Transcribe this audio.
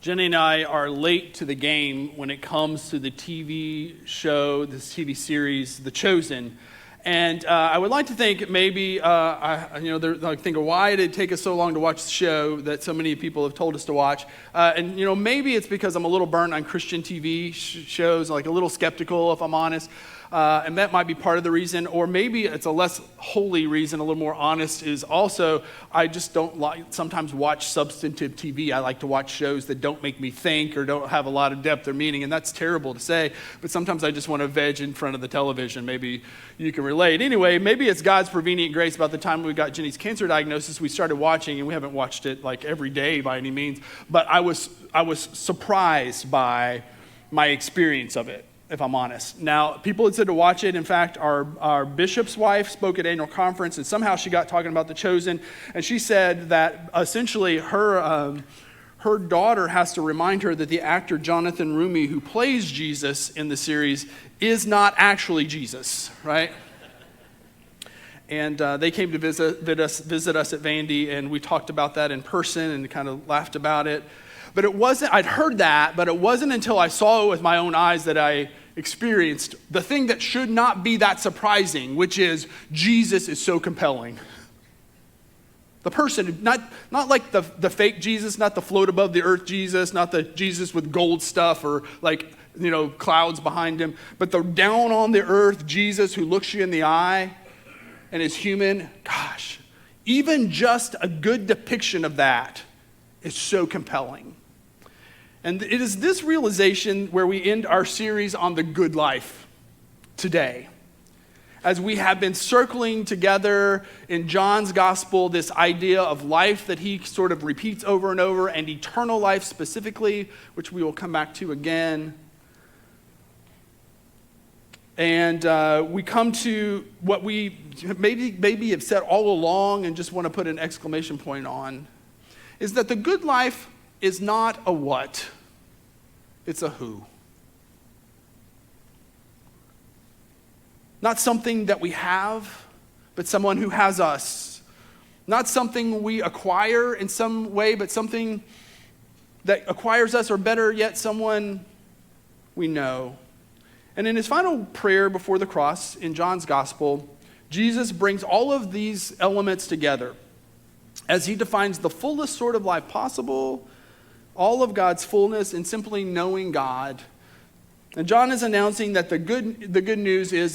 Jenny and I are late to the game when it comes to the TV show, this TV series, The Chosen. And I would like to think maybe, why did it take us so long to watch the show that so many people have told us to watch? Maybe it's because I'm a little burnt on Christian TV shows, like a little skeptical, if I'm honest. And that might be part of the reason, or maybe it's a less holy reason, a little more honest, is also I just don't sometimes watch substantive TV. I like to watch shows that don't make me think or don't have a lot of depth or meaning, and that's terrible to say, but sometimes I just want to veg in front of the television. Maybe you can relate. Anyway, maybe it's God's prevenient grace. About the time we got Jenny's cancer diagnosis, we started watching, and we haven't watched it like every day by any means, but I was surprised by my experience of it, if I'm honest. Now, people had said to watch it. In fact, our bishop's wife spoke at annual conference, and somehow she got talking about The Chosen, and she said that essentially her daughter has to remind her that the actor Jonathan Rumi, who plays Jesus in the series, is not actually Jesus, right? And they came to visit us at Vandy, and we talked about that in person and kind of laughed about it. But it wasn't, I'd heard that, but it wasn't until I saw it with my own eyes that I experienced the thing that should not be that surprising, which is Jesus is so compelling. The person, not like the fake Jesus, not the float above the earth Jesus, not the Jesus with gold stuff or clouds behind him, but the down on the earth Jesus who looks you in the eye and is human. Gosh, even just a good depiction of that is so compelling. And it is this realization where we end our series on the good life today. As we have been circling together in John's gospel, this idea of life that he sort of repeats over and over, and eternal life specifically, which we will come back to again. And we come to what we maybe have said all along and just want to put an exclamation point on, is that the good life is not a what, it's a who. Not something that we have, but someone who has us. Not something we acquire in some way, but something that acquires us, or better yet, someone we know. And in his final prayer before the cross in John's gospel, Jesus brings all of these elements together as he defines the fullest sort of life possible, all of God's fullness in simply knowing God. And John is announcing that the good news is